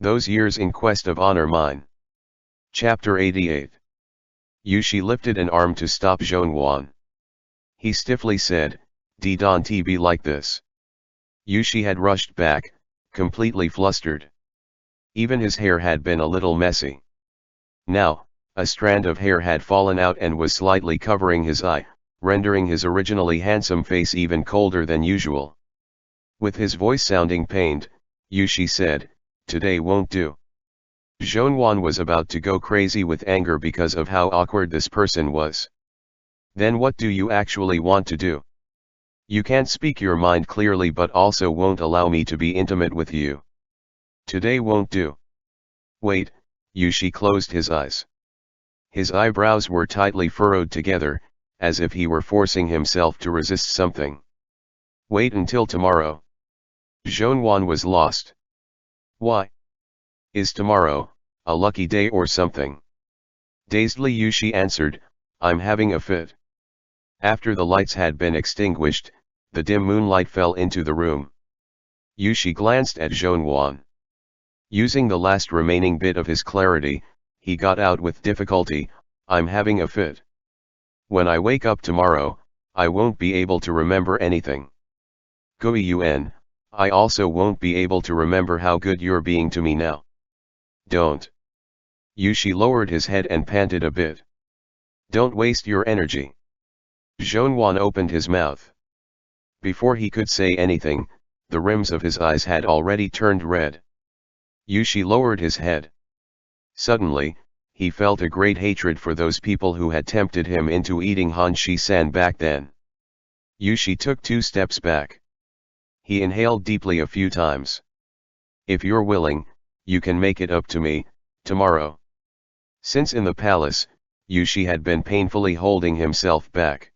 Those years in quest of honor mine. Chapter 88. Yushi lifted an arm to stop Zhongwan. He stiffly said, "Don't be like this." Yushi had rushed back, completely flustered. Even his hair had been a little messy. Now, a strand of hair had fallen out and was slightly covering his eye, rendering his originally handsome face even colder than usual. With his voice sounding pained, Yushi said, "Today won't do." Zhongwan was about to go crazy with anger because of how awkward this person was. "Then what do you actually want to do? You can't speak your mind clearly but also won't allow me to be intimate with you. Today won't do." "Wait," Yushi closed his eyes. His eyebrows were tightly furrowed together, as if he were forcing himself to resist something. "Wait until tomorrow." Zhongwan was lost. "Why? Is tomorrow a lucky day or something?" Dazedly Yushi answered, "I'm having a fit." After the lights had been extinguished, the dim moonlight fell into the room. Yushi glanced at Zhongwan. Using the last remaining bit of his clarity, he got out with difficulty, "I'm having a fit. When I wake up tomorrow, I won't be able to remember anything. Guiyuan, I also won't be able to remember how good you're being to me now." "Don't." Yushi lowered his head and panted a bit. "Don't waste your energy." Zhongwan opened his mouth. Before he could say anything, the rims of his eyes had already turned red. Yushi lowered his head. Suddenly, he felt a great hatred for those people who had tempted him into eating Han Shi-san back then. Yushi took 2 steps back. He inhaled deeply a few times. "If you're willing, you can make it up to me, tomorrow." Since in the palace, Yushi had been painfully holding himself back.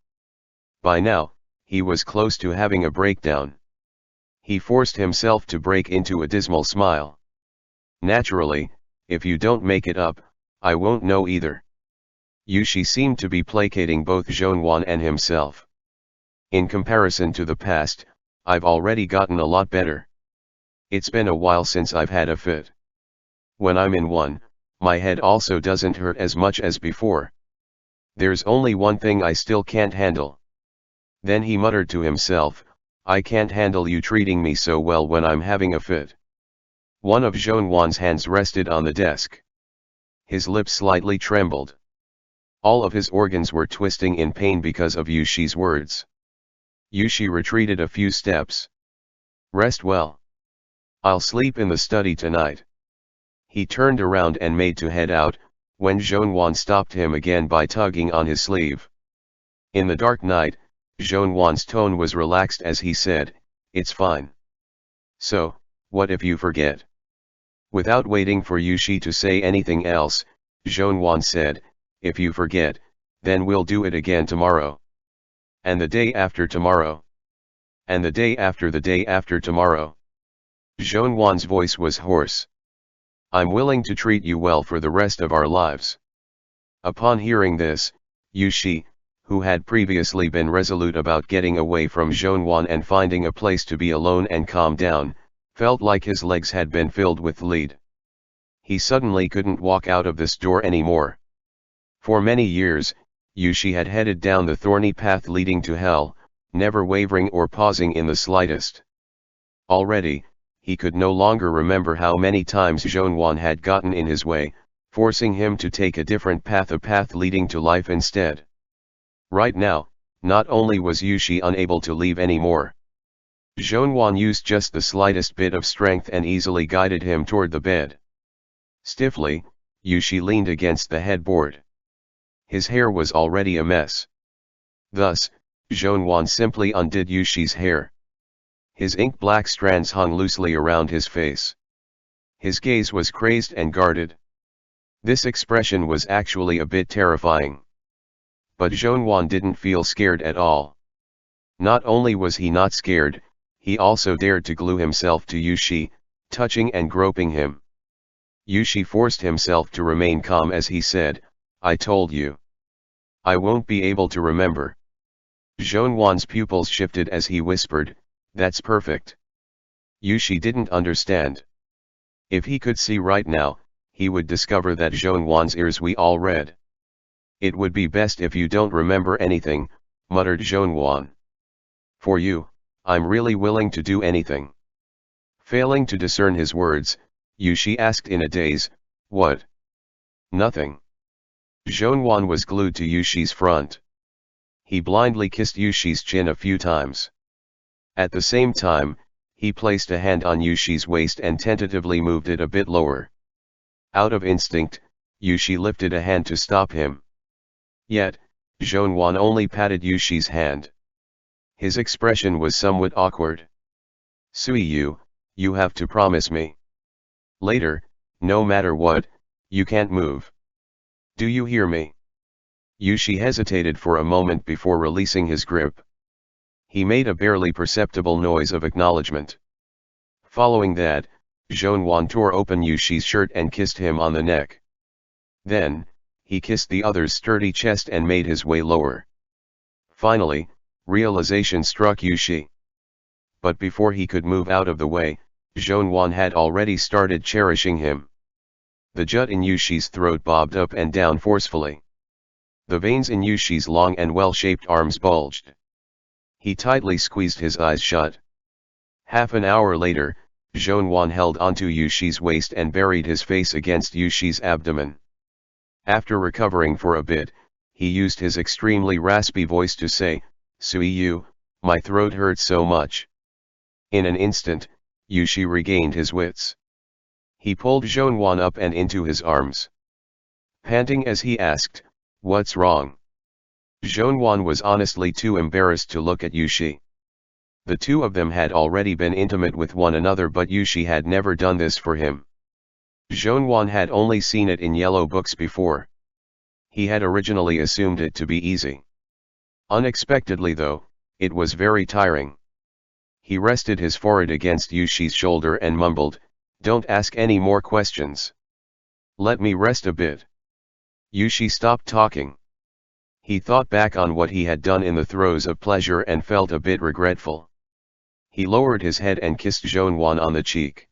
By now, he was close to having a breakdown. He forced himself to break into a dismal smile. "Naturally, if you don't make it up, I won't know either." Yushi seemed to be placating both Zhongwan and himself. "In comparison to the past, I've already gotten a lot better. It's been a while since I've had a fit. When I'm in one, my head also doesn't hurt as much as before. There's only one thing I still can't handle." Then he muttered to himself, "I can't handle you treating me so well when I'm having a fit." One of Zhongwan's hands rested on the desk. His lips slightly trembled. All of his organs were twisting in pain because of Yushi's words. Yushi retreated a few steps. "Rest well. I'll sleep in the study tonight." He turned around and made to head out, when Zhongwan stopped him again by tugging on his sleeve. In the dark night, Zhongwan's tone was relaxed as he said, "It's fine. So, what if you forget?" Without waiting for Yushi to say anything else, Zhongwan said, "If you forget, then we'll do it again tomorrow. And the day after tomorrow. And the day after tomorrow." Zhongwan's voice was hoarse. "I'm willing to treat you well for the rest of our lives." Upon hearing this, Yushi, who had previously been resolute about getting away from Zhongwan and finding a place to be alone and calm down, felt like his legs had been filled with lead. He suddenly couldn't walk out of this door anymore. For many years, Yushi had headed down the thorny path leading to hell, never wavering or pausing in the slightest. Already, he could no longer remember how many times Zhongwan had gotten in his way, forcing him to take a different path, a path leading to life instead. Right now, not only was Yushi unable to leave anymore, Zhongwan used just the slightest bit of strength and easily guided him toward the bed. Stiffly, Yushi leaned against the headboard. His hair was already a mess. Thus, Zhongwan simply undid Yushi's hair. His ink-black strands hung loosely around his face. His gaze was crazed and guarded. This expression was actually a bit terrifying. But Zhongwan didn't feel scared at all. Not only was he not scared, he also dared to glue himself to Yushi, touching and groping him. Yushi forced himself to remain calm as he said, "I told you. I won't be able to remember." Zhongwan's pupils shifted as he whispered, "That's perfect." Yushi didn't understand. If he could see right now, he would discover that Zhongwan's ears we all read. It would be best if you don't remember anything, muttered Zhongwan. For you, I'm really willing to do anything. Failing to discern his words, Yushi asked in a daze, what? Nothing. Zhongwan was glued to Yushi's front. He blindly kissed Yushi's chin a few times. At the same time, he placed a hand on Yushi's waist and tentatively moved it a bit lower. Out of instinct, Yushi lifted a hand to stop him. Yet, Zhongwan only patted Yushi's hand. His expression was somewhat awkward. Suiyu, you have to promise me. Later, no matter what, you can't move. Do you hear me? Yushi hesitated for a moment before releasing his grip. He made a barely perceptible noise of acknowledgement. Following that, Zhongwan tore open Yushi's shirt and kissed him on the neck. Then, he kissed the other's sturdy chest and made his way lower. Finally, realization struck Yushi. But before he could move out of the way, Zhongwan had already started cherishing him. The jut in Yushi's throat bobbed up and down forcefully. The veins in Yushi's long and well-shaped arms bulged. He tightly squeezed his eyes shut. Half an hour later, Zhongwan held onto Yushi's waist and buried his face against Yushi's abdomen. After recovering for a bit, he used his extremely raspy voice to say, Suiyu, my throat hurts so much. In an instant, Yushi regained his wits. He pulled Zhongwan up and into his arms. Panting as he asked, what's wrong? Zhongwan was honestly too embarrassed to look at Yushi. The two of them had already been intimate with one another, but Yushi had never done this for him. Zhongwan had only seen it in yellow books before. He had originally assumed it to be easy. Unexpectedly though, it was very tiring. He rested his forehead against Yushi's shoulder and mumbled, don't ask any more questions. Let me rest a bit. Yushi stopped talking. He thought back on what he had done in the throes of pleasure and felt a bit regretful. He lowered his head and kissed Zhongwan on the cheek.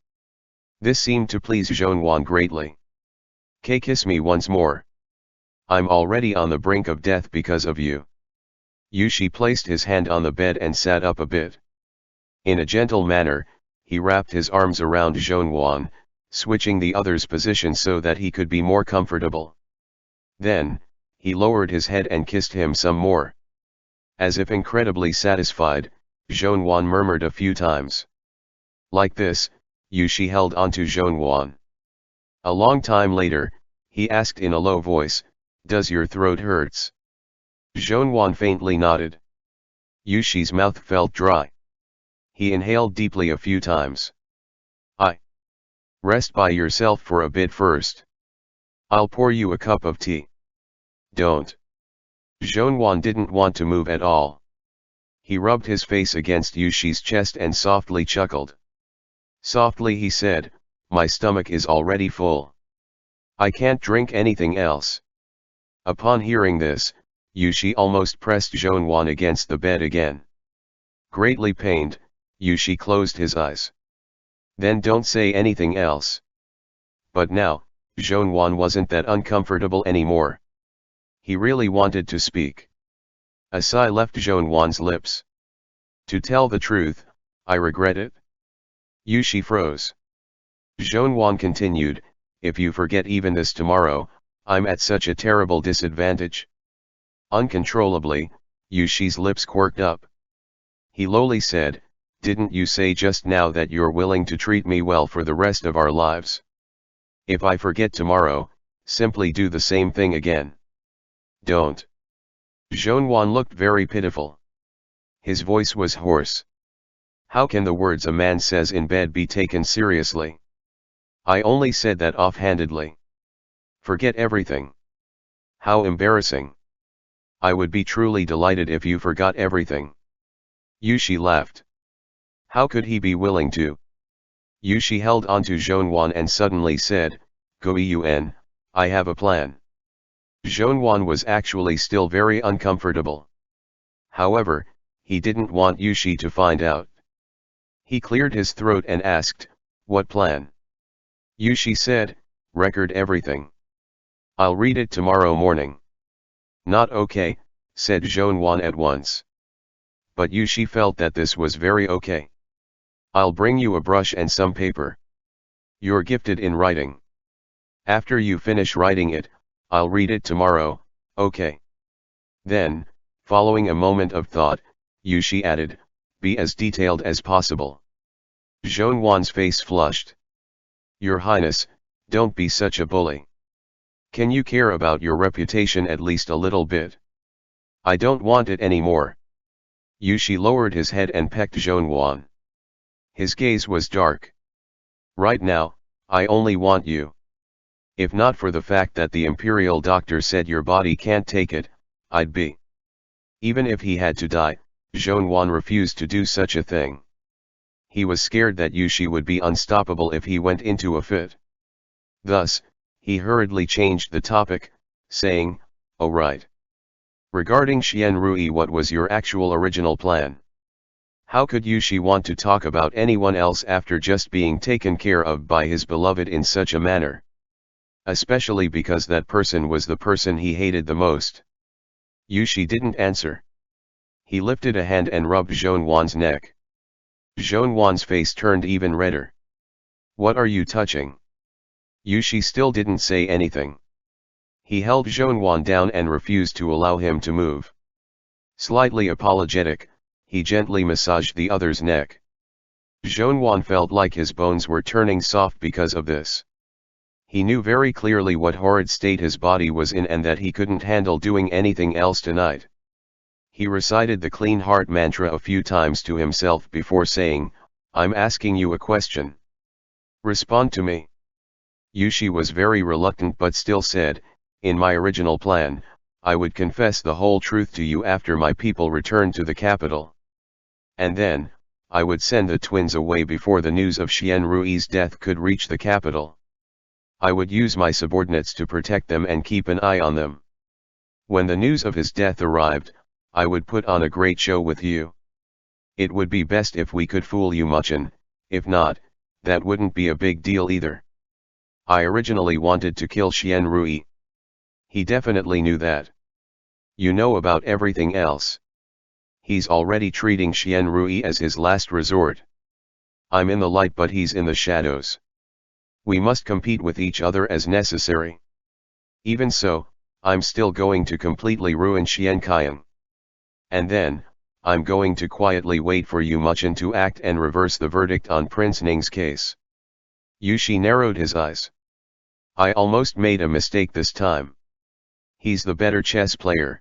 This seemed to please Zhongwan greatly. Kiss me once more. I'm already on the brink of death because of you. Yushi placed his hand on the bed and sat up a bit. In a gentle manner, he wrapped his arms around Zhongwan, switching the other's position so that he could be more comfortable. Then, he lowered his head and kissed him some more. As if incredibly satisfied, Zhongwan murmured a few times. Like this, Yushi held onto Zhongwan. A long time later, he asked in a low voice, does your throat hurts? Zhongwan faintly nodded. Yushi's mouth felt dry. He inhaled deeply a few times. Rest by yourself for a bit first. I'll pour you a cup of tea. Don't. Zhongwan didn't want to move at all. He rubbed his face against Yushi's chest and softly chuckled. Softly he said, my stomach is already full. I can't drink anything else. Upon hearing this, Yushi almost pressed Zhongwan against the bed again. Greatly pained, Yushi closed his eyes. Then don't say anything else. But now, Zhongwan wasn't that uncomfortable anymore. He really wanted to speak. A sigh left Zhongwan's lips. To tell the truth, I regret it. Yushi froze. Zhongwan continued, if you forget even this tomorrow, I'm at such a terrible disadvantage. Uncontrollably, Yushi's lips quirked up. He lowly said, didn't you say just now that you're willing to treat me well for the rest of our lives? If I forget tomorrow, simply do the same thing again. Don't. Zhongwan looked very pitiful. His voice was hoarse. How can the words a man says in bed be taken seriously? I only said that offhandedly. Forget everything. How embarrassing. I would be truly delighted if you forgot everything. Yushi laughed. How could he be willing to? Yushi held onto Zhongwan and suddenly said, Go-eun, I have a plan. Zhongwan was actually still very uncomfortable. However, he didn't want Yushi to find out. He cleared his throat and asked, what plan? Yushi said, record everything. I'll read it tomorrow morning. Not okay, said Zhonwan at once. But Yushi felt that this was very okay. I'll bring you a brush and some paper. You're gifted in writing. After you finish writing it, I'll read it tomorrow, okay? Then, following a moment of thought, Yushi added, be as detailed as possible. Zhonwan's face flushed. Your Highness, don't be such a bully. Can you care about your reputation at least a little bit? I don't want it anymore. Yushi lowered his head and pecked Zhonwan. His gaze was dark. Right now, I only want you. If not for the fact that the imperial doctor said your body can't take it, I'd be. Even if he had to die, Zhonwan refused to do such a thing. He was scared that Yushi would be unstoppable if he went into a fit. Thus, he hurriedly changed the topic, saying, oh right. Regarding Xian Rui, what was your actual original plan? How could Yushi want to talk about anyone else after just being taken care of by his beloved in such a manner? Especially because that person was the person he hated the most. Yushi didn't answer. He lifted a hand and rubbed Zhonwan's neck. Zhonwan's face turned even redder. What are you touching? Yushi still didn't say anything. He held Zhonwan down and refused to allow him to move. Slightly apologetic, he gently massaged the other's neck. Zhonwan felt like his bones were turning soft because of this. He knew very clearly what horrid state his body was in and that he couldn't handle doing anything else tonight. He recited the clean heart mantra a few times to himself before saying, I'm asking you a question. Respond to me. Yushi was very reluctant but still said, in my original plan, I would confess the whole truth to you after my people returned to the capital. And then, I would send the twins away before the news of Xian Rui's death could reach the capital. I would use my subordinates to protect them and keep an eye on them. When the news of his death arrived, I would put on a great show with you. It would be best if we could fool you much, and, if not, that wouldn't be a big deal either. I originally wanted to kill Xian Rui. He definitely knew that. You know about everything else. He's already treating Xian Rui as his last resort. I'm in the light but he's in the shadows. We must compete with each other as necessary. Even so, I'm still going to completely ruin Xian Qian. And then, I'm going to quietly wait for Yu Muchen to act and reverse the verdict on Prince Ning's case. Yushi narrowed his eyes. I almost made a mistake this time. He's the better chess player.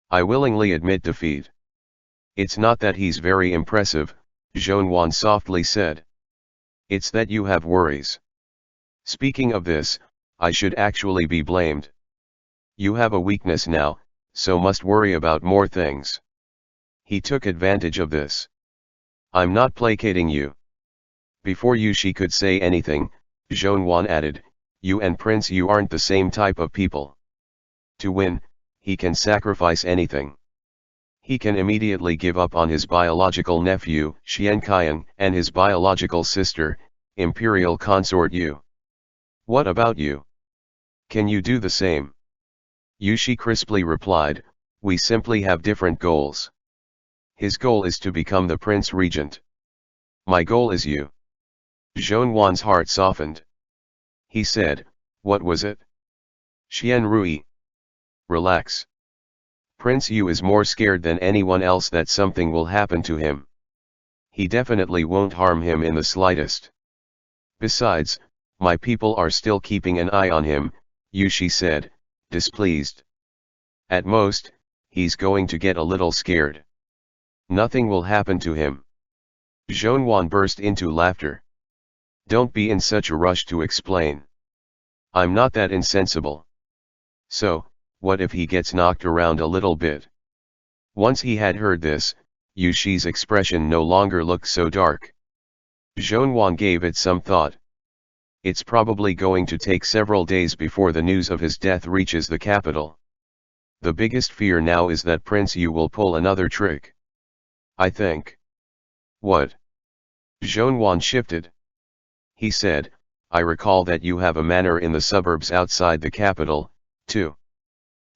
I willingly admit defeat. It's not that he's very impressive, Zhonwan softly said. It's that you have worries. Speaking of this, I should actually be blamed. You have a weakness now, so must worry about more things. He took advantage of this. I'm not placating you. Before Yushi could say anything, Zhonwan added, you and Prince Yu aren't the same type of people. To win, he can sacrifice anything. He can immediately give up on his biological nephew, Xian Qian, and his biological sister, Imperial Consort Yu. What about you? Can you do the same? Yushi crisply replied, we simply have different goals. His goal is to become the Prince Regent. My goal is you. Zhonwan's heart softened. He said, what was it? Xian Rui. Relax. Prince Yu is more scared than anyone else that something will happen to him. He definitely won't harm him in the slightest. Besides, my people are still keeping an eye on him, Yushi said, displeased. At most, he's going to get a little scared. Nothing will happen to him. Zhonwan burst into laughter. Don't be in such a rush to explain. I'm not that insensible. So, what if he gets knocked around a little bit? Once he had heard this, Yushi's expression no longer looked so dark. Zhonwan gave it some thought. It's probably going to take several days before the news of his death reaches the capital. The biggest fear now is that Prince Yu will pull another trick. I think. What? Zhonwan shifted. He said, I recall that you have a manor in the suburbs outside the capital, too.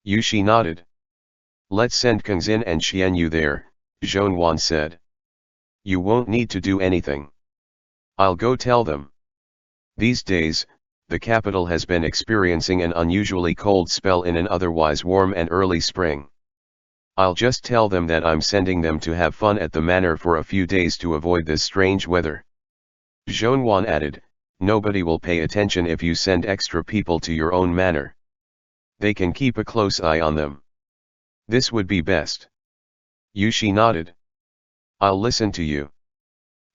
Yushi nodded. Let's send Kangxin and Xianyu there, Zhongyuan said. You won't need to do anything. I'll go tell them. These days, the capital has been experiencing an unusually cold spell in an otherwise warm and early spring. I'll just tell them that I'm sending them to have fun at the manor for a few days to avoid this strange weather. Zhongyuan added, nobody will pay attention if you send extra people to your own manor. They can keep a close eye on them. This would be best. Yushi nodded. I'll listen to you.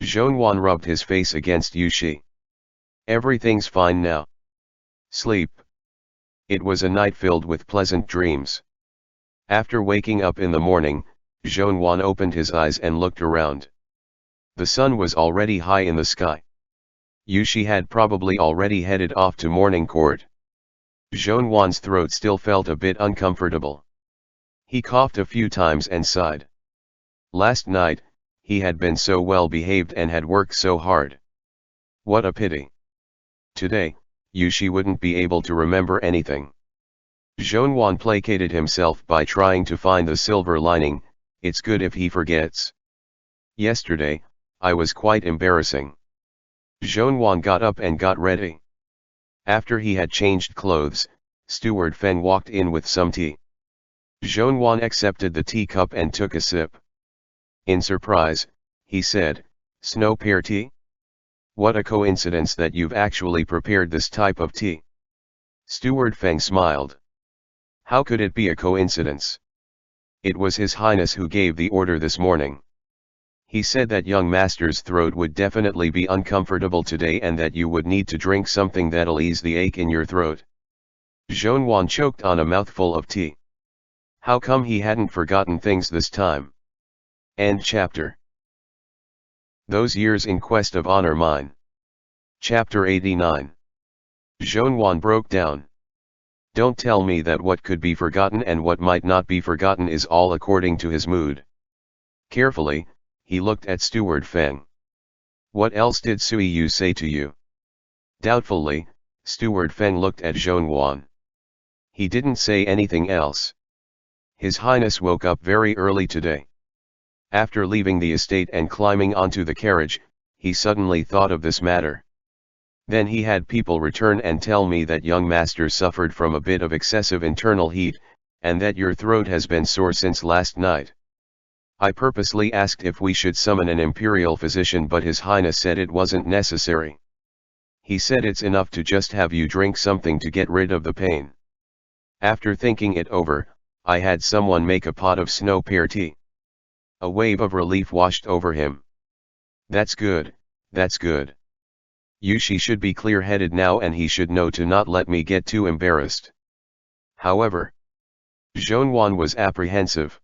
Zhongyuan rubbed his face against Yushi. Everything's fine now. Sleep. It was a night filled with pleasant dreams. After waking up in the morning, Zhongyuan opened his eyes and looked around. The sun was already high in the sky. Yushi had probably already headed off to morning court. Zhongyuan's throat still felt a bit uncomfortable. He coughed a few times and sighed. Last night, he had been so well behaved and had worked so hard. What a pity. Today, Yushi wouldn't be able to remember anything. Zhongyuan placated himself by trying to find the silver lining. It's good if he forgets. Yesterday, I was quite embarrassing. Zhongyuan got up and got ready. After he had changed clothes, Steward Feng walked in with some tea. Zhongyuan accepted the teacup and took a sip. In surprise, he said, Snow pear tea? What a coincidence that you've actually prepared this type of tea. Steward Feng smiled. How could it be a coincidence? It was His Highness who gave the order this morning. He said that young master's throat would definitely be uncomfortable today and that you would need to drink something that'll ease the ache in your throat. Zhongyuan choked on a mouthful of tea. How come he hadn't forgotten things this time? End chapter. Those Years in Quest of Honor Mine. Chapter 89. Zhongyuan broke down. Don't tell me that what could be forgotten and what might not be forgotten is all according to his mood. Carefully, he looked at Steward Feng. What else did Sui Yu say to you? Doubtfully, Steward Feng looked at Zhongyuan. He didn't say anything else. His Highness woke up very early today. After leaving the estate and climbing onto the carriage, he suddenly thought of this matter. Then he had people return and tell me that young master suffered from a bit of excessive internal heat, and that your throat has been sore since last night. I purposely asked if we should summon an imperial physician, but His Highness said it wasn't necessary. He said it's enough to just have you drink something to get rid of the pain. After thinking it over, I had someone make a pot of snow pear tea. A wave of relief washed over him. That's good, that's good. Yushi should be clear-headed now and he should know to not let me get too embarrassed. However, Zhongyuan was apprehensive.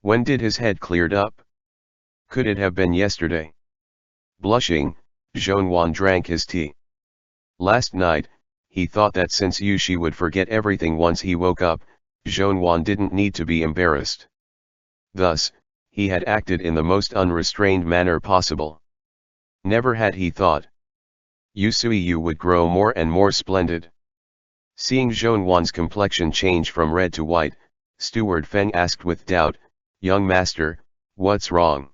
When did his head cleared up? Could it have been yesterday? Blushing, Zhongyuan drank his tea. Last night, he thought that since Yushi would forget everything once he woke up, Zhongyuan didn't need to be embarrassed. Thus, he had acted in the most unrestrained manner possible. Never had he thought Sui Yu would grow more and more splendid. Seeing Zhongyuan's complexion change from red to white, Steward Feng asked with doubt, Young master, what's wrong?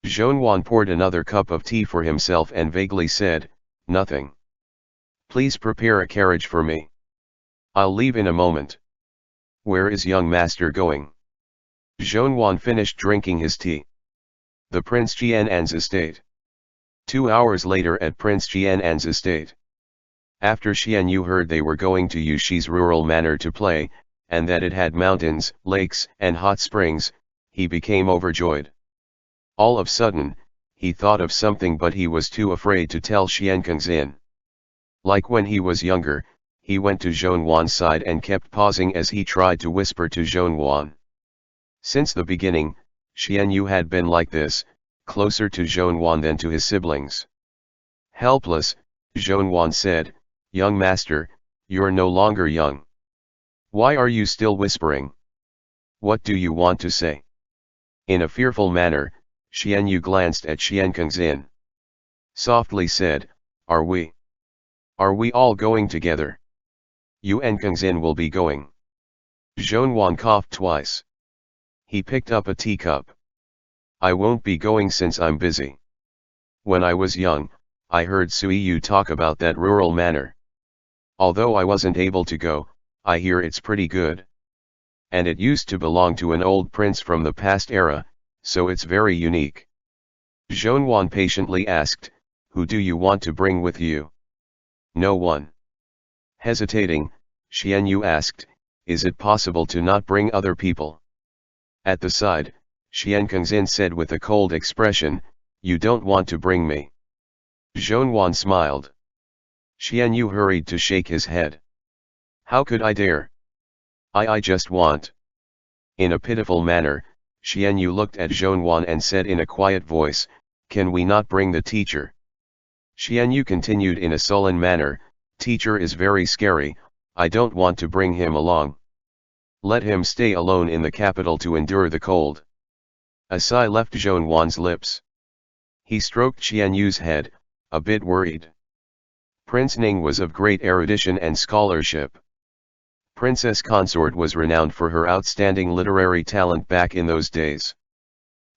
Zhongyuan poured another cup of tea for himself and vaguely said, Nothing. Please prepare a carriage for me. I'll leave in a moment. Where is young master going? Zhongyuan finished drinking his tea. The Prince Qian'an's estate. 2 hours later at Prince Qian'an's estate. After Xianyu heard they were going to Yushi's rural manor to play, and that it had mountains, lakes, and hot springs, he became overjoyed. All of a sudden, he thought of something, but he was too afraid to tell Kangxin. Like when he was younger, he went to Zhongyuan's side and kept pausing as he tried to whisper to Zhongyuan. Since the beginning, Xianyu had been like this, closer to Zhongyuan than to his siblings. Helpless, Zhongyuan said, Young master, you're no longer young. Why are you still whispering? What do you want to say? In a fearful manner, Xianyu glanced at Kangxin. Softly said, Are we? Are we all going together? You and Kungzin will be going. Zhonwan coughed twice. He picked up a teacup. I won't be going since I'm busy. When I was young, I heard Suiyu talk about that rural manor. Although I wasn't able to go, I hear it's pretty good. And it used to belong to an old prince from the past era, so it's very unique. Zhonwan patiently asked, who do you want to bring with you? No one. Hesitating, Xianyu asked, is it possible to not bring other people? At the side, Xian Kengzin said with a cold expression, you don't want to bring me. Zhonwan smiled. Xianyu hurried to shake his head. How could I dare? I just want. In a pitiful manner, Xianyu looked at Zhonwan and said in a quiet voice, can we not bring the teacher? Xianyu continued in a sullen manner, teacher is very scary, I don't want to bring him along. Let him stay alone in the capital to endure the cold. A sigh left Zhonwan's lips. He stroked Xianyu's head, a bit worried. Prince Ning was of great erudition and scholarship. Princess Consort was renowned for her outstanding literary talent back in those days.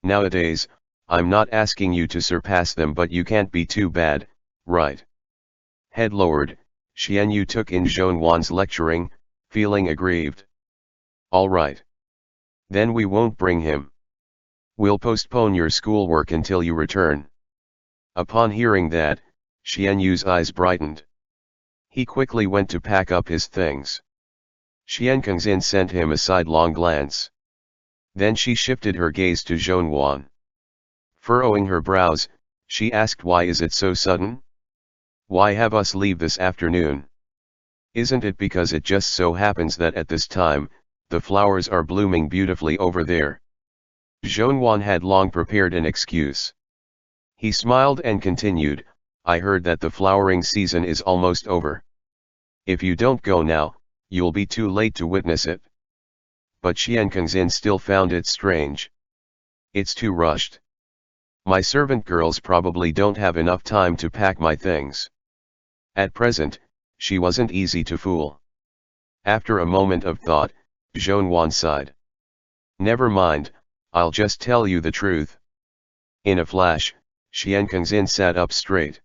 Nowadays, I'm not asking you to surpass them, but you can't be too bad, right? Head lowered, Xianyu took in Zhonwan's lecturing, feeling aggrieved. All right. Then we won't bring him. We'll postpone your schoolwork until you return. Upon hearing that, Xianyu's eyes brightened. He quickly went to pack up his things. Xian Kengzin sent him a sidelong glance. Then she shifted her gaze to Zhonwan. Furrowing her brows, she asked, why is it so sudden? Why have us leave this afternoon? Isn't it because it just so happens that at this time, the flowers are blooming beautifully over there? Zhonwan had long prepared an excuse. He smiled and continued, I heard that the flowering season is almost over. If you don't go now, you'll be too late to witness it. But Xian Kengzin still found it strange. It's too rushed. My servant girls probably don't have enough time to pack my things. At present, she wasn't easy to fool. After a moment of thought, Zhonwan sighed. Never mind, I'll just tell you the truth. In a flash, Xian Kengzin sat up straight.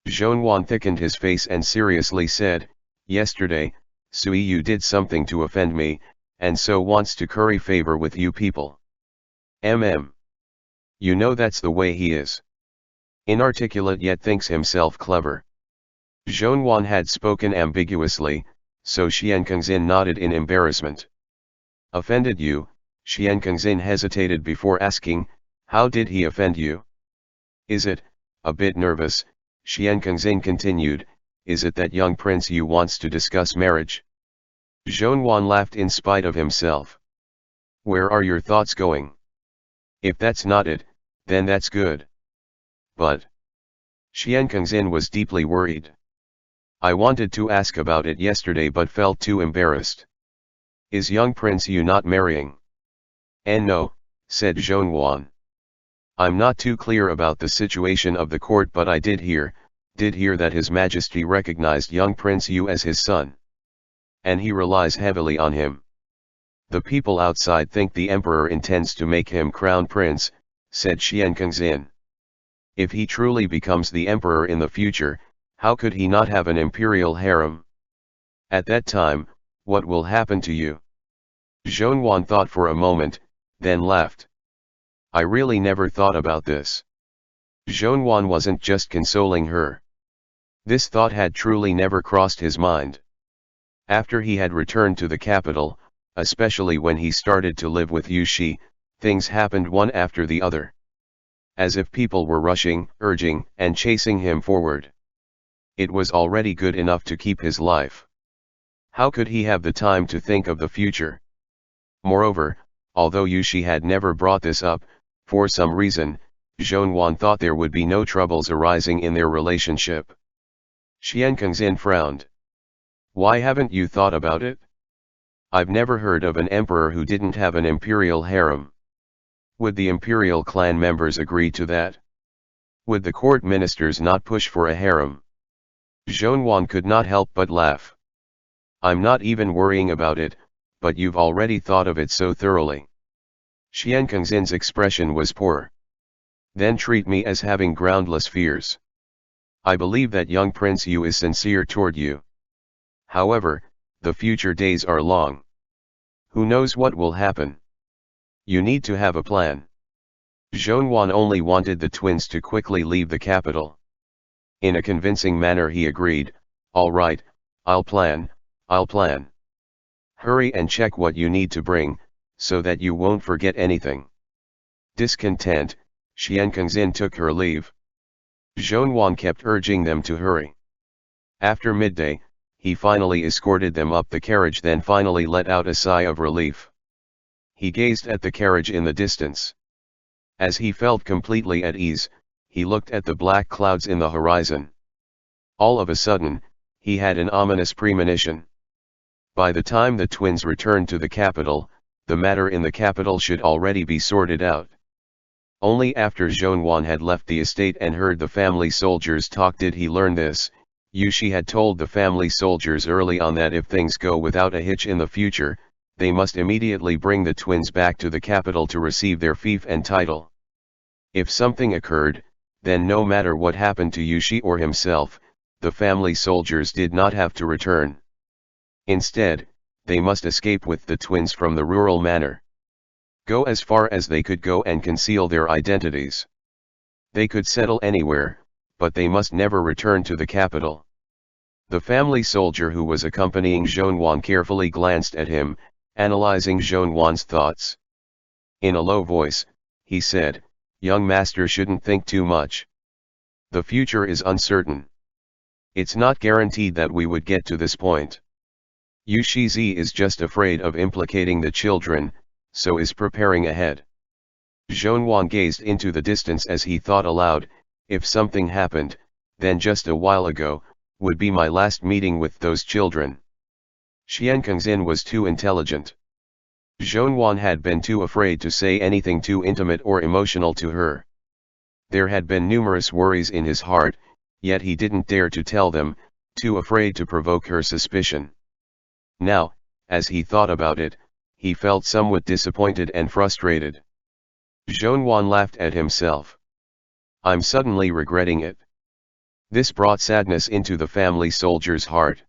Zhonwan thickened his face and seriously said, yesterday, Suiyu did something to offend me, and so wants to curry favor with you people. You know that's the way he is. Inarticulate yet thinks himself clever. Zhonwan had spoken ambiguously, so Xian Kengzin nodded in embarrassment. Offended you? Xian Kengzin hesitated before asking, how did he offend you? Is it, a bit nervous, Xian Kengzin continued, is it that young prince you wants to discuss marriage? Zhonwan laughed in spite of himself. Where are your thoughts going? If that's not it, then that's good. But Xian Kengzin was deeply worried. I wanted to ask about it yesterday but felt too embarrassed. Is young prince you not marrying? No, said Zhonwan. I'm not too clear about the situation of the court, but I did hear that His Majesty recognized young Prince Yu as his son. And he relies heavily on him. The people outside think the emperor intends to make him crown prince, said Xian Kengzin. If he truly becomes the emperor in the future, how could he not have an imperial harem? At that time, what will happen to you? Zhonwan thought for a moment, then laughed. I really never thought about this. Zhonwan wasn't just consoling her. This thought had truly never crossed his mind. After he had returned to the capital, especially when he started to live with Yu Shi, things happened one after the other. As if people were rushing, urging, and chasing him forward. It was already good enough to keep his life. How could he have the time to think of the future? Moreover, although Yu Shi had never brought this up, for some reason, Zhonwan thought there would be no troubles arising in their relationship. Xian Kengzin frowned. Why haven't you thought about it? I've never heard of an emperor who didn't have an imperial harem. Would the imperial clan members agree to that? Would the court ministers not push for a harem? Zhonwan could not help but laugh. I'm not even worrying about it, but you've already thought of it so thoroughly. Xian Kengzin's expression was poor. Then treat me as having groundless fears. I believe that young Prince Yu is sincere toward you. However, the future days are long. Who knows what will happen? You need to have a plan. Zhonwan only wanted the twins to quickly leave the capital. In a convincing manner he agreed, all right, I'll plan. Hurry and check what you need to bring, so that you won't forget anything. Discontent, Xian Kengzin took her leave. Zhonwan kept urging them to hurry. After midday, he finally escorted them up the carriage, then finally let out a sigh of relief. He gazed at the carriage in the distance. As he felt completely at ease, he looked at the black clouds in the horizon. All of a sudden, he had an ominous premonition. By the time the twins returned to the capital, the matter in the capital should already be sorted out. Only after Zhonwan had left the estate and heard the family soldiers talk did he learn this. Yushi had told the family soldiers early on that if things go without a hitch in the future, they must immediately bring the twins back to the capital to receive their fief and title. If something occurred, then no matter what happened to Yushi or himself, the family soldiers did not have to return. Instead, they must escape with the twins from the rural manor. Go as far as they could go and conceal their identities. They could settle anywhere, but they must never return to the capital. The family soldier who was accompanying Zhonwan carefully glanced at him, analyzing Zhonwan's thoughts. In a low voice, he said, "Young master shouldn't think too much. The future is uncertain. It's not guaranteed that we would get to this point. Yu Shizi is just afraid of implicating the children, so is preparing ahead." Zhonwan gazed into the distance as he thought aloud, if something happened, then just a while ago, would be my last meeting with those children. Xian Kengzin was too intelligent. Zhonwan had been too afraid to say anything too intimate or emotional to her. There had been numerous worries in his heart, yet he didn't dare to tell them, too afraid to provoke her suspicion. Now, as he thought about it, he felt somewhat disappointed and frustrated. Zhonwan laughed at himself. I'm suddenly regretting it. This brought sadness into the family soldier's heart.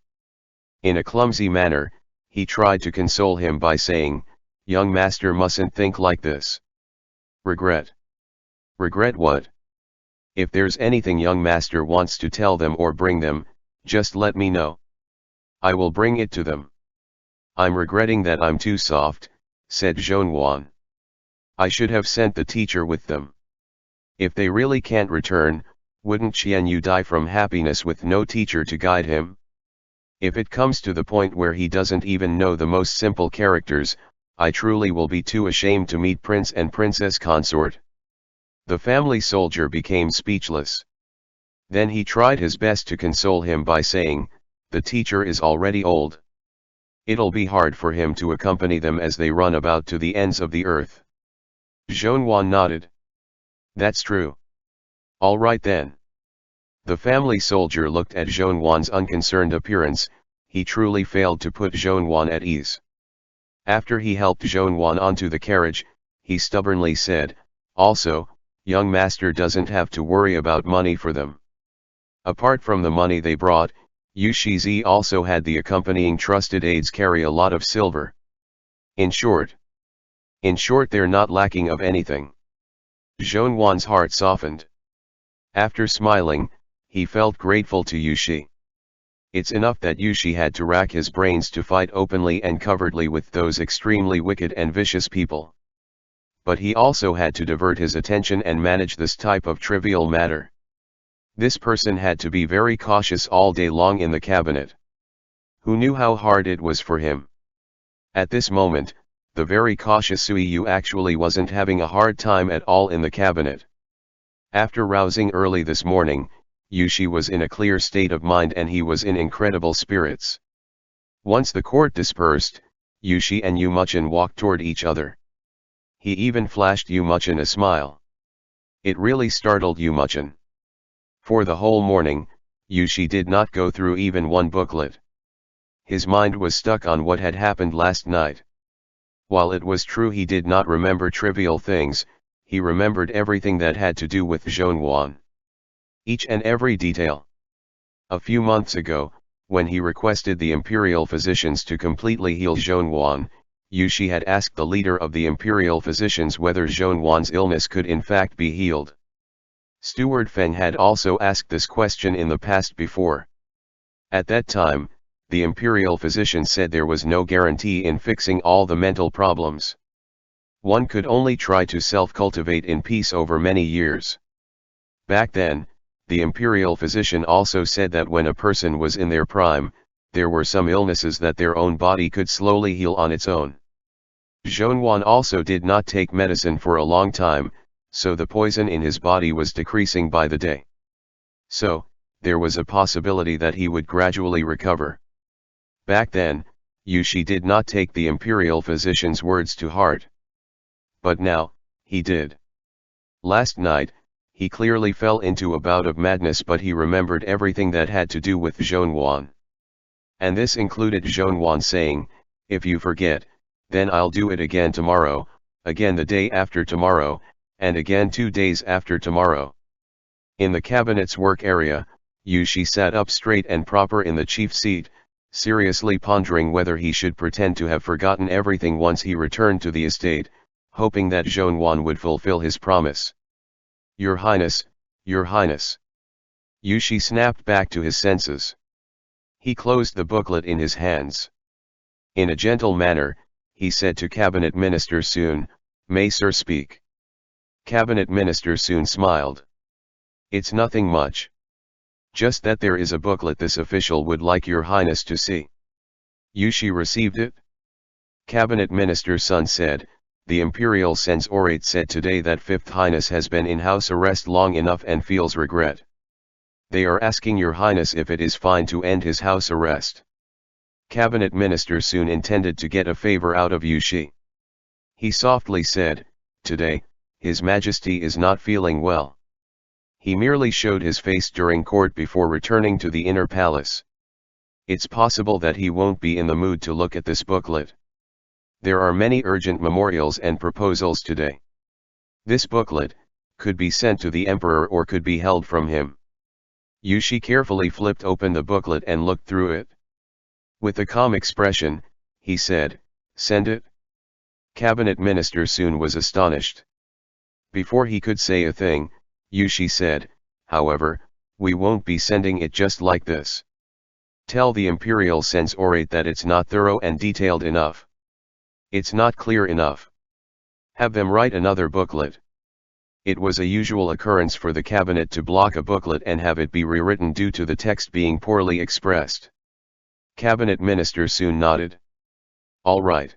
In a clumsy manner, he tried to console him by saying, "Young master mustn't think like this." Regret? Regret what? If there's anything young master wants to tell them or bring them, just let me know. I will bring it to them. I'm regretting that I'm too soft, said Zhonwan. I should have sent the teacher with them. If they really can't return, wouldn't Qian Yu die from happiness with no teacher to guide him? If it comes to the point where he doesn't even know the most simple characters, I truly will be too ashamed to meet Prince and Princess Consort. The family soldier became speechless. Then he tried his best to console him by saying, the teacher is already old. It'll be hard for him to accompany them as they run about to the ends of the earth. Zhonwan nodded. That's true. All right then. The family soldier looked at Zhonwan's unconcerned appearance. He truly failed to put Zhonwan at ease. After he helped Zhonwan onto the carriage, he stubbornly said, also, young master doesn't have to worry about money for them. Apart from the money they brought, Yu Shizi also had the accompanying trusted aides carry a lot of silver. In short, they're not lacking of anything. Zhonwan's heart softened. After smiling, he felt grateful to Yushi. It's enough that Yushi had to rack his brains to fight openly and covertly with those extremely wicked and vicious people. But he also had to divert his attention and manage this type of trivial matter. This person had to be very cautious all day long in the cabinet. Who knew how hard it was for him? At this moment, the very cautious Sui Yu actually wasn't having a hard time at all in the cabinet. After rousing early this morning, Yushi was in a clear state of mind and he was in incredible spirits. Once the court dispersed, Yushi and Yu Muchen walked toward each other. He even flashed Yu Muchen a smile. It really startled Yu Muchen. For the whole morning, Yushi did not go through even one booklet. His mind was stuck on what had happened last night. While it was true he did not remember trivial things, he remembered everything that had to do with Zhongyuan. Each and every detail. A few months ago, when he requested the imperial physicians to completely heal Zhongyuan, Yushi had asked the leader of the imperial physicians whether Zhongyuan's illness could in fact be healed. Steward Feng had also asked this question in the past before. At that time, the imperial physician said there was no guarantee in fixing all the mental problems. One could only try to self-cultivate in peace over many years. Back then, the imperial physician also said that when a person was in their prime, there were some illnesses that their own body could slowly heal on its own. Zhongyuan also did not take medicine for a long time, so the poison in his body was decreasing by the day. So, there was a possibility that he would gradually recover. Back then, Yushi did not take the imperial physician's words to heart. But now, he did. Last night, he clearly fell into a bout of madness, but he remembered everything that had to do with Zhongyuan. And this included Zhongyuan saying, "If you forget, then I'll do it again tomorrow, again the day after tomorrow, and again 2 days after tomorrow." In the cabinet's work area, Yushi sat up straight and proper in the chief seat, seriously pondering whether he should pretend to have forgotten everything once he returned to the estate, hoping that Zhongyuan would fulfill his promise. "Your Highness, Your Highness." Yushi snapped back to his senses. He closed the booklet in his hands. In a gentle manner, he said to Cabinet Minister Sun, "May Sir speak?" Cabinet Minister Sun smiled. "It's nothing much. Just that there is a booklet this official would like Your Highness to see." Yushi received it? Cabinet Minister Sun said, "The Imperial Censorate said today that Fifth Highness has been in house arrest long enough and feels regret. They are asking Your Highness if it is fine to end his house arrest." Cabinet Minister Sun intended to get a favor out of Yushi. He softly said, "Today, His Majesty is not feeling well. He merely showed his face during court before returning to the inner palace. It's possible that he won't be in the mood to look at this booklet. There are many urgent memorials and proposals today. This booklet could be sent to the emperor or could be held from him." Yushi carefully flipped open the booklet and looked through it. With a calm expression, he said, "Send it." Cabinet Minister Sun was astonished. Before he could say a thing, Yushi said, "However, we won't be sending it just like this. Tell the Imperial Censorate that it's not thorough and detailed enough. It's not clear enough. Have them write another booklet." It was a usual occurrence for the cabinet to block a booklet and have it be rewritten due to the text being poorly expressed. Cabinet Minister Sun nodded. "All right."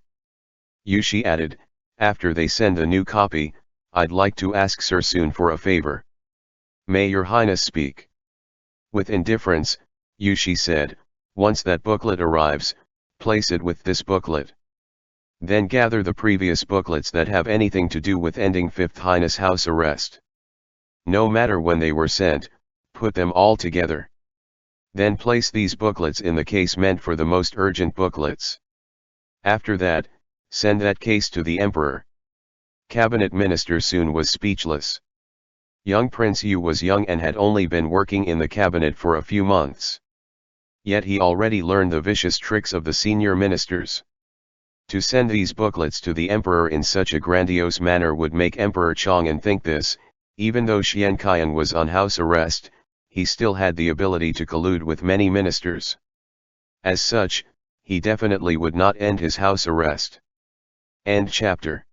Yushi added, "After they send a new copy, I'd like to ask Sir Sun for a favor." "May Your Highness speak?" With indifference, Yushi said, "Once that booklet arrives, place it with this booklet. Then gather the previous booklets that have anything to do with ending Fifth Highness house arrest. No matter when they were sent, put them all together. Then place these booklets in the case meant for the most urgent booklets. After that, send that case to the emperor." Cabinet Minister Sun was speechless. Young Prince Yu was young and had only been working in the cabinet for a few months. Yet he already learned the vicious tricks of the senior ministers. To send these booklets to the emperor in such a grandiose manner would make Emperor Chang'an think this, even though Xian Qian was on house arrest, he still had the ability to collude with many ministers. As such, he definitely would not end his house arrest. End chapter.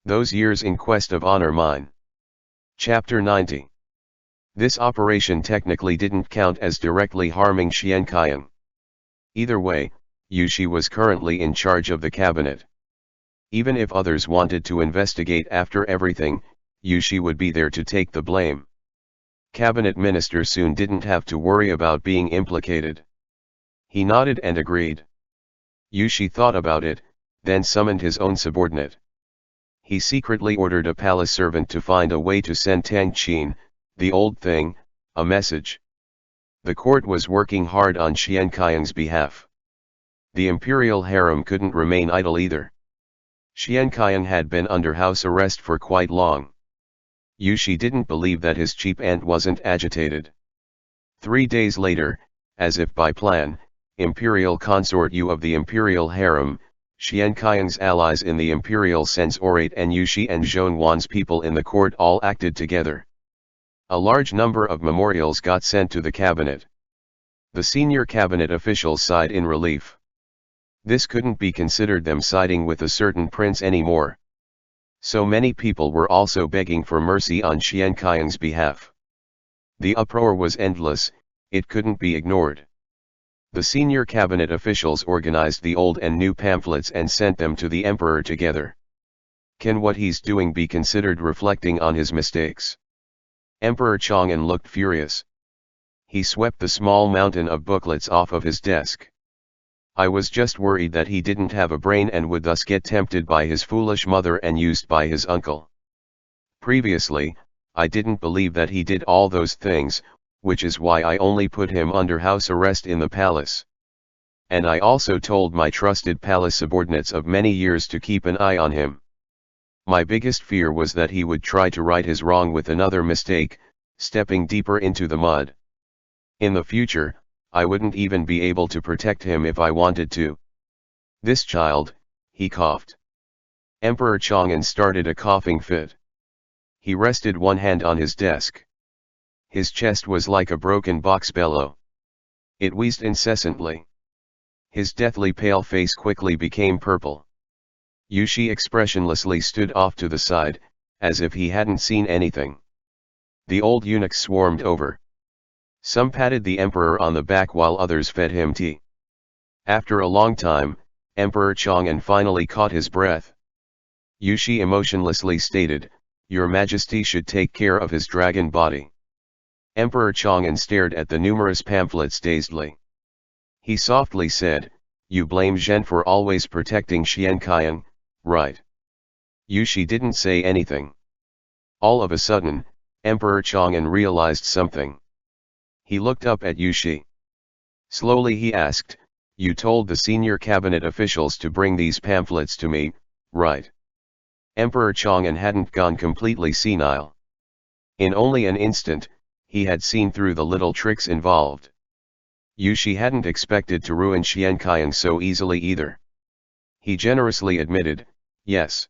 Those Years in Quest of Honor Mine. Chapter 90. This operation technically didn't count as directly harming Xian Qian. Either way, Yushi was currently in charge of the cabinet. Even if others wanted to investigate after everything, Yushi would be there to take the blame. Cabinet Minister Sun didn't have to worry about being implicated. He nodded and agreed. Yushi thought about it, then summoned his own subordinate. He secretly ordered a palace servant to find a way to send Tang Qin, the old thing, A message. The court was working hard on Xian Qiang's behalf. The imperial harem couldn't remain idle either. Xian Qiang had been under house arrest for quite long. Yushi didn't believe that his cheap aunt wasn't agitated. 3 days later, as if by plan, imperial consort Yu of the imperial harem, Xian Qiang's allies in the imperial censorate and Yushi and Zhonwan's people in the court all acted together. A large number of memorials got sent to the cabinet. The senior cabinet officials sighed in relief. This couldn't be considered them siding with a certain prince anymore. So many people were also begging for mercy on Xian Qiang's behalf. The uproar was endless, it couldn't be ignored. The senior cabinet officials organized the old and new pamphlets and sent them to the emperor together. Can what he's doing be considered reflecting on his mistakes? Emperor Chang'an looked furious. He swept the small mountain of booklets off of his desk. I was just worried that he didn't have a brain and would thus get tempted by his foolish mother and used by his uncle. Previously, I didn't believe that he did all those things, which is why I only put him under house arrest in the palace. And I also told my trusted palace subordinates of many years to keep an eye on him. My biggest fear was that he would try to right his wrong with another mistake, stepping deeper into the mud. In the future, I wouldn't even be able to protect him if I wanted to. This child, he coughed. Emperor Chang'an started a coughing fit. He rested one hand on his desk. His chest was like a broken box bellow. It wheezed incessantly. His deathly pale face quickly became purple. Yushi expressionlessly stood off to the side, as if he hadn't seen anything. The old eunuchs swarmed over. Some patted the emperor on the back while others fed him tea. After a long time, Emperor Chang'an finally caught his breath. Yushi emotionlessly stated, "Your Majesty should take care of his dragon body." Emperor Chang'an stared at the numerous pamphlets dazedly. He softly said, "You blame Zhen for always protecting Xian Qiang, right?" Yushi didn't say anything. All of a sudden, Emperor Chang'an realized something. He looked up at Yushi. Slowly he asked, "You told the senior cabinet officials to bring these pamphlets to me, right?" Emperor Chang'an hadn't gone completely senile. In only an instant, he had seen through the little tricks involved. Yushi hadn't expected to ruin Xian Qiang so easily either. He generously admitted, "Yes."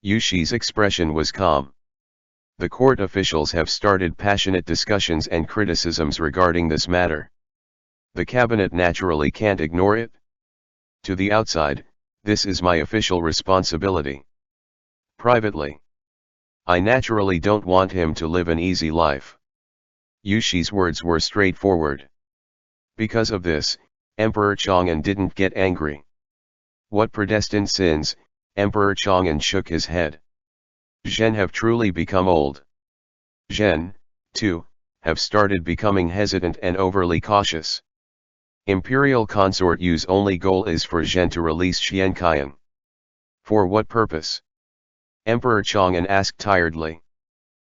Yushi's expression was calm. The court officials have started passionate discussions and criticisms regarding this matter. The cabinet naturally can't ignore it. To the outside, this is my official responsibility. Privately, I naturally don't want him to live an easy life. Yushi's words were straightforward. Because of this, Emperor Chang'an didn't get angry. What predestined sins? Emperor Chang'an shook his head. Zhen have truly become old. Zhen, too, have started becoming hesitant and overly cautious. Imperial consort Yu's only goal is for Zhen to release Xian Qiang. For what purpose? Emperor Chang'an asked tiredly.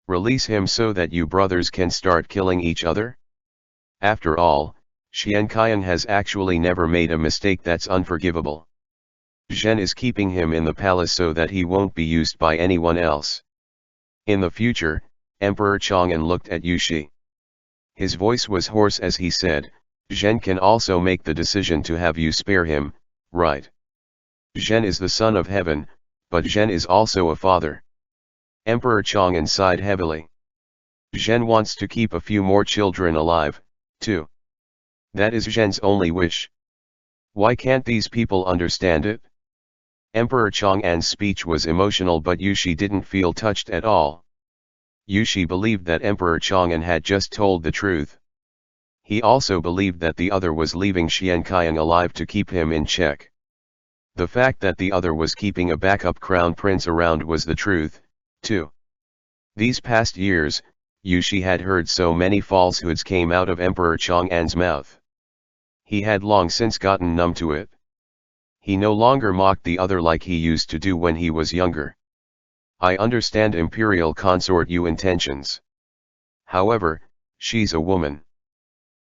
Release him so that you brothers can start killing each other? After all, Xian Qiang has actually never made a mistake that's unforgivable. Zhen is keeping him in the palace so that he won't be used by anyone else. In the future, Emperor Chang'an looked at Yushi. His voice was hoarse as he said, Zhen can also make the decision to have you spare him, right? Zhen is the son of heaven, but Zhen is also a father. Emperor Chang'an sighed heavily. Zhen wants to keep a few more children alive, too. That is Zhen's only wish. Why can't these people understand it? Emperor Chang'an's speech was emotional, but Yushi didn't feel touched at all. Yushi believed that Emperor Chang'an had just told the truth. He also believed that the other was leaving Xian Qiang alive to keep him in check. The fact that the other was keeping a backup crown prince around was the truth, too. These past years, Yushi had heard so many falsehoods came out of Emperor Chang'an's mouth. He had long since gotten numb to it. He no longer mocked the other like he used to do when he was younger. I understand Imperial Consort Yu intentions. However, She's a woman.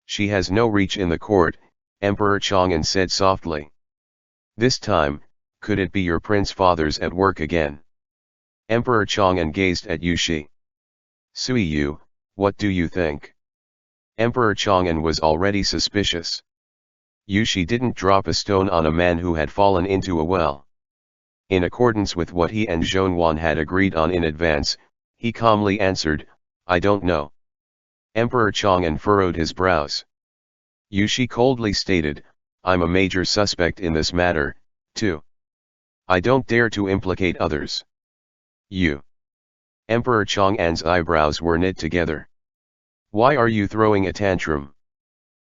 She has no reach in the court, Emperor Chang'an said softly. This time, could it be your prince fathers at work again? Emperor Chang'an gazed at Yushi. Sui Yu, what do you think? Emperor Chang'an was already suspicious. Yushi didn't drop a stone on a man who had fallen into a well. In accordance with what he and Zhonwan had agreed on in advance, he calmly answered, I don't know. Emperor Chang'an furrowed his brows. Yushi coldly stated, I'm a major suspect in this matter, too. I don't dare to implicate others. You. Emperor Chang'an's eyebrows were knit together. Why are you throwing a tantrum?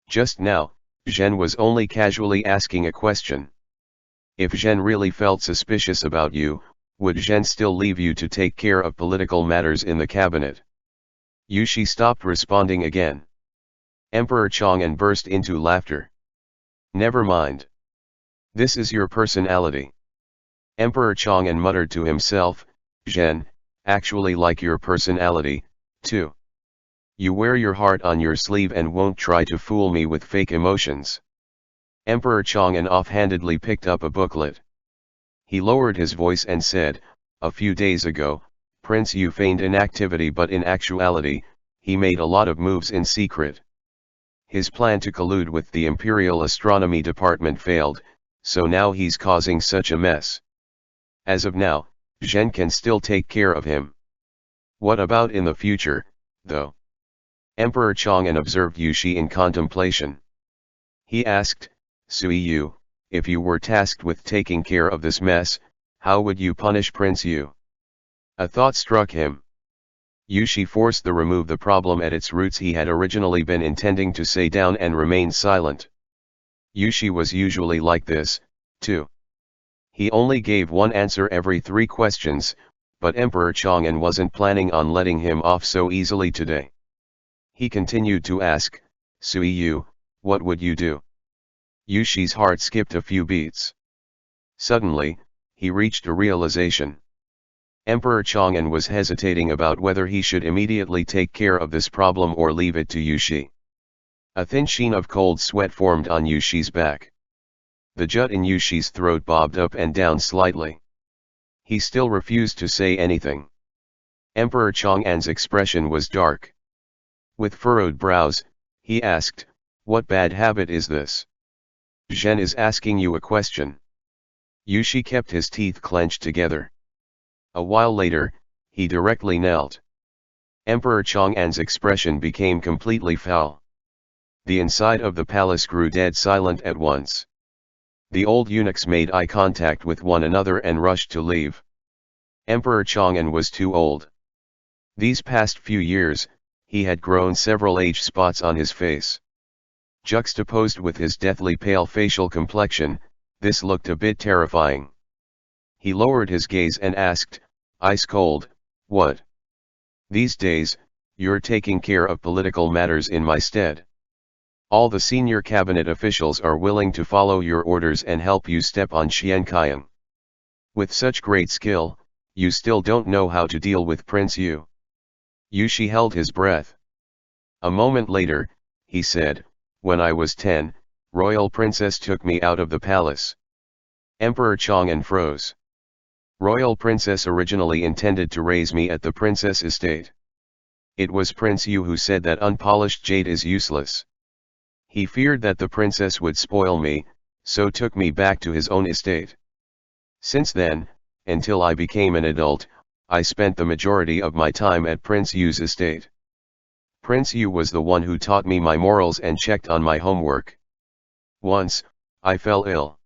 Just now, Zhen was only casually asking a question. If Zhen really felt suspicious about you, would Zhen still leave you to take care of political matters in the cabinet? Yushi stopped responding again. Emperor Chang'an burst into laughter. Never mind. This is your personality. Emperor Chang'an muttered to himself, Zhen, actually like your personality, too. You wear your heart on your sleeve and won't try to fool me with fake emotions. Emperor Chang'an offhandedly picked up a booklet. He lowered his voice and said, a few days ago, Prince Yu feigned inactivity, but in actuality, he made a lot of moves in secret. His plan to collude with the Imperial Astronomy Department failed, so now he's causing such a mess. As of now, Zhen can still take care of him. What about in the future, though? Emperor Chang'an observed Yushi in contemplation. He asked, Sui Yu, if you were tasked with taking care of this mess, how would you punish Prince Yu? A thought struck him. Yushi forced to remove the problem at its roots. He had originally been intending to say down and remain silent. Yushi was usually like this, too. He only gave one answer every 3 questions, but Emperor Chang'an wasn't planning on letting him off so easily today. He continued to ask, Sui Yu, what would you do? Yushi's heart skipped a few beats. Suddenly, he reached a realization. Emperor Chang'an was hesitating about whether he should immediately take care of this problem or leave it to Yushi. A thin sheen of cold sweat formed on Yushi's back. The jut in Yushi's throat bobbed up and down slightly. He still refused to say anything. Emperor Chang'an's expression was dark. With furrowed brows, he asked, what bad habit is this? Zhen is asking you a question. Yushi kept his teeth clenched together. A while later, he directly knelt. Emperor Chang'an's expression became completely foul. The inside of the palace grew dead silent at once. The old eunuchs made eye contact with one another and rushed to leave. Emperor Chang'an was too old. These past few years, he had grown several age spots on his face. Juxtaposed with his deathly pale facial complexion, this looked a bit terrifying. He lowered his gaze and asked, ice cold, what? These days, you're taking care of political matters in my stead. All the senior cabinet officials are willing to follow your orders and help you step on Xianqiang. With such great skill, you still don't know how to deal with Prince Yu. Yushi held his breath. A moment later, he said, when I was 10, Royal Princess took me out of the palace. Emperor Chang'an froze. Royal Princess originally intended to raise me at the princess estate. It was Prince Yu who said that unpolished jade is useless. He feared that the princess would spoil me, so took me back to his own estate. Since then, until I became an adult, I spent the majority of my time at Prince Yu's estate. Prince Yu was the one who taught me my morals and checked on my homework. Once, I fell ill.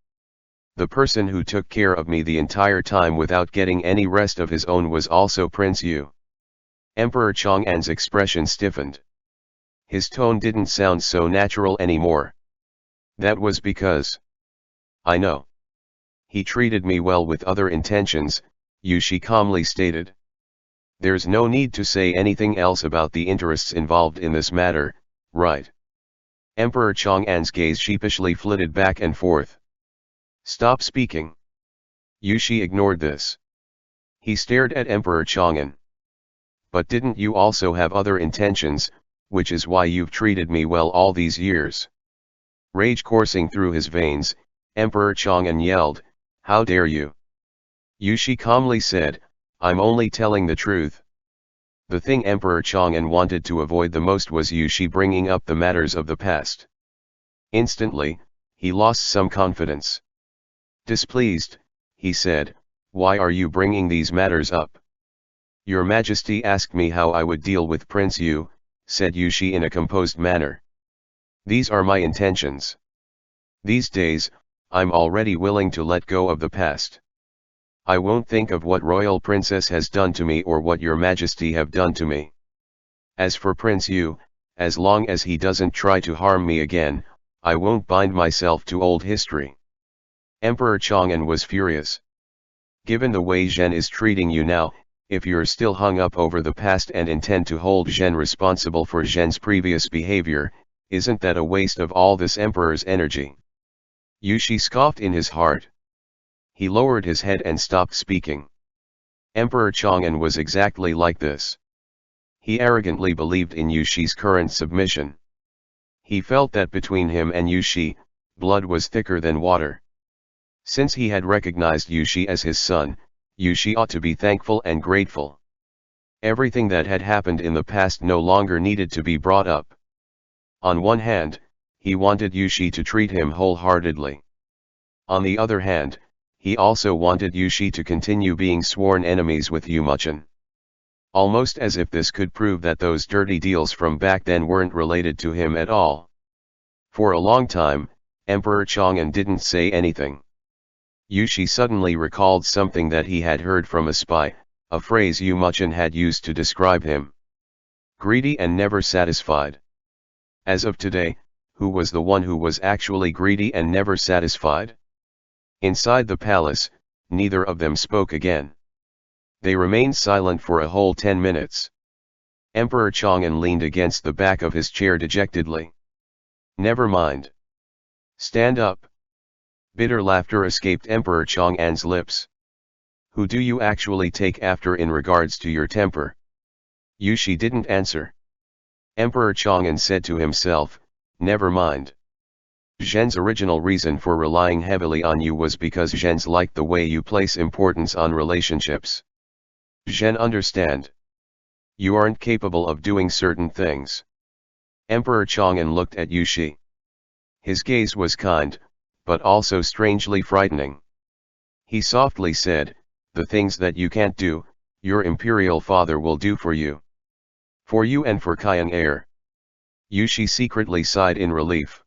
The person who took care of me the entire time without getting any rest of his own was also Prince Yu. Emperor Chang'an's expression stiffened. His tone didn't sound so natural anymore. That was because. I know. He treated me well with other intentions, Yushi calmly stated. There's no need to say anything else about the interests involved in this matter, right? Emperor Chang'an's gaze sheepishly flitted back and forth. Stop speaking. Yushi ignored this. He stared at Emperor Chang'an. But didn't you also have other intentions, which is why you've treated me well all these years. Rage coursing through his veins, Emperor Chang'an yelled, "How dare you?" Yushi calmly said, "I'm only telling the truth." The thing Emperor Chang'an wanted to avoid the most was Yushi bringing up the matters of the past. Instantly, he lost some confidence. Displeased, he said, "Why are you bringing these matters up?" "Your Majesty asked me how I would deal with Prince Yu," said Yushi in a composed manner. "These are my intentions. These days, I'm already willing to let go of the past. I won't think of what royal princess has done to me or what your Majesty have done to me. As for Prince Yu, as long as he doesn't try to harm me again, I won't bind myself to old history." Emperor Chang'an was furious. "Given the way Zhen is treating you now, if you're still hung up over the past and intend to hold Zhen responsible for Zhen's previous behavior, isn't that a waste of all this emperor's energy?" Yushi scoffed in his heart. He lowered his head and stopped speaking. Emperor Chang'an was exactly like this. He arrogantly believed in Yushi's current submission. He felt that between him and Yushi, blood was thicker than water. Since he had recognized Yushi as his son, Yushi ought to be thankful and grateful. Everything that had happened in the past no longer needed to be brought up. On one hand, he wanted Yushi to treat him wholeheartedly. On the other hand, he also wanted Yushi to continue being sworn enemies with Yumochun. Almost as if this could prove that those dirty deals from back then weren't related to him at all. For a long time, Emperor Chang'an didn't say anything. Yushi suddenly recalled something that he had heard from a spy, a phrase Yumochun had used to describe him. Greedy and never satisfied. As of today, who was the one who was actually greedy and never satisfied? Inside the palace, neither of them spoke again. They remained silent for a whole 10 minutes. Emperor Chang'an leaned against the back of his chair dejectedly. "Never mind. Stand up." Bitter laughter escaped Emperor Chang'an's lips. "Who do you actually take after in regards to your temper?" Yushi didn't answer. Emperor Chang'an said to himself, "Never mind. Zhen's original reason for relying heavily on you was because Zhen's liked the way you place importance on relationships. Zhen understand. You aren't capable of doing certain things." Emperor Chang'an looked at Yushi. His gaze was kind, but also strangely frightening. He softly said, "The things that you can't do, your imperial father will do for you. For you and for Kyang heir." Yushi secretly sighed in relief.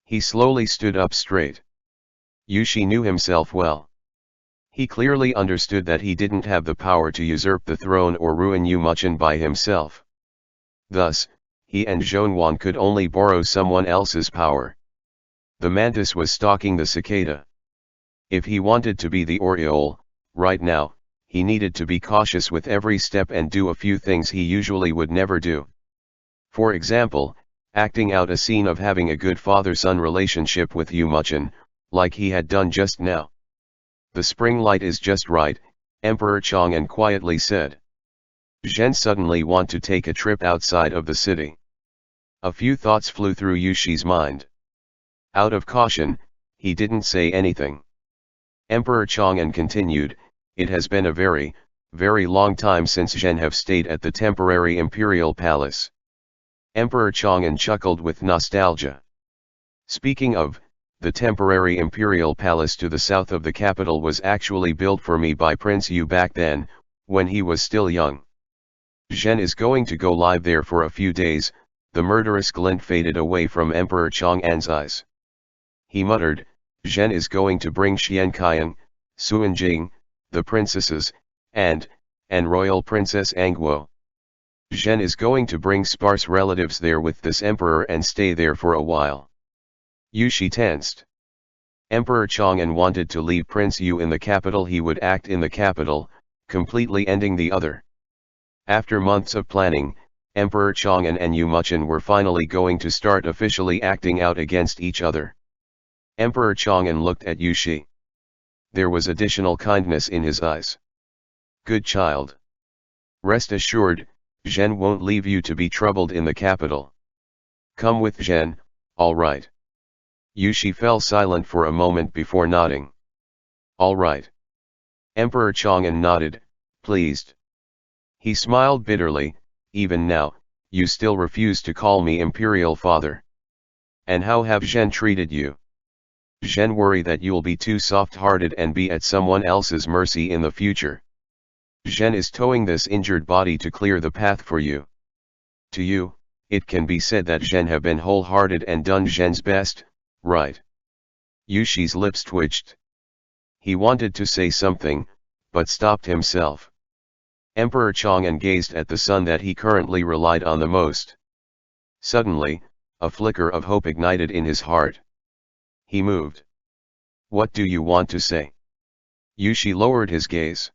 He slowly stood up straight. Yushi knew himself well. He clearly understood that he didn't have the power to usurp the throne or ruin Yumochun by himself. Thus, he and Zhonwan could only borrow someone else's power. The mantis was stalking the cicada. If he wanted to be the Oriole, right now, he needed to be cautious with every step and do a few things he usually would never do. For example, acting out a scene of having a good father-son relationship with Yumochun, like he had done just now. "The spring light is just right," Emperor Chang'an quietly said. "Zhen suddenly want to take a trip outside of the city." A few thoughts flew through Yushi's mind. Out of caution, he didn't say anything. Emperor Chang'an continued, "It has been a very, very long time since Zhen have stayed at the temporary imperial palace." Emperor Chang'an chuckled with nostalgia. "Speaking of, the temporary imperial palace to the south of the capital was actually built for me by Prince Yu back then, when he was still young. Zhen is going to go live there for a few days." The murderous glint faded away from Emperor Chang'an's eyes. He muttered, "Zhen is going to bring Xianqiang, Suanjing, the princesses, and royal princess Angguo. Zhen is going to bring sparse relatives there with this emperor and stay there for a while." Yushi tensed. Emperor Chang'an wanted to leave Prince Yu in the capital. He would act in the capital, completely ending the other. After months of planning, Emperor Chang'an and Yumochun were finally going to start officially acting out against each other. Emperor Chang'an looked at Yushi. There was additional kindness in his eyes. "Good child. Rest assured, Zhen won't leave you to be troubled in the capital. Come with Zhen, all right. Yushi fell silent for a moment before nodding. All right. Emperor Chang'an nodded, pleased. He smiled bitterly, even now, you still refuse to call me imperial father. And how have Zhen treated you? Zhen worry that you'll be too soft-hearted and be at someone else's mercy in the future. Zhen is towing this injured body to clear the path for you. To you, it can be said that Zhen have been wholehearted and done Zhen's best, right? Yushi's lips twitched. He wanted to say something, but stopped himself. Emperor Chang'an gazed at the son that he currently relied on the most. Suddenly, a flicker of hope ignited in his heart. He moved. What do you want to say? Yushi lowered his gaze.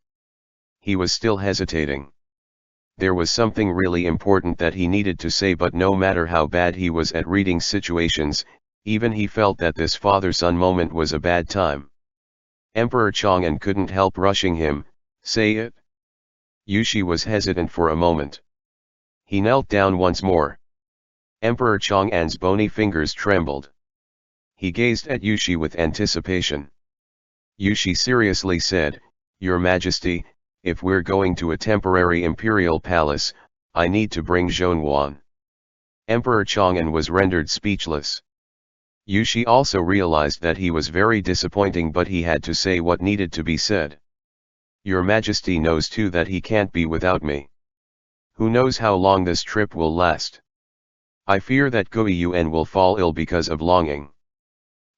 He was still hesitating. There was something really important that he needed to say, but no matter how bad he was at reading situations, even he felt that this father-son moment was a bad time. Emperor Chang'an couldn't help rushing him, say it. Yushi was hesitant for a moment. He knelt down once more. Emperor Chang'an's bony fingers trembled. He gazed at Yushi with anticipation. Yushi seriously said, Your Majesty, if we're going to a temporary imperial palace, I need to bring Zhongyuan. Emperor Chang'an was rendered speechless. Yushi also realized that he was very disappointing, but he had to say what needed to be said. Your Majesty knows too that he can't be without me. Who knows how long this trip will last? I fear that Guiyuan will fall ill because of longing.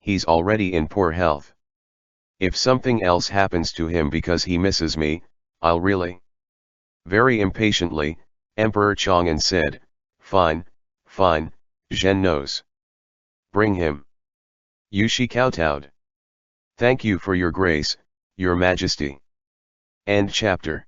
He's already in poor health. If something else happens to him because he misses me, I'll really. Very impatiently, Emperor Chang'an said, Fine, fine, Zhen knows. Bring him. Yushi kowtowed. Thank you for your grace, Your Majesty. End chapter.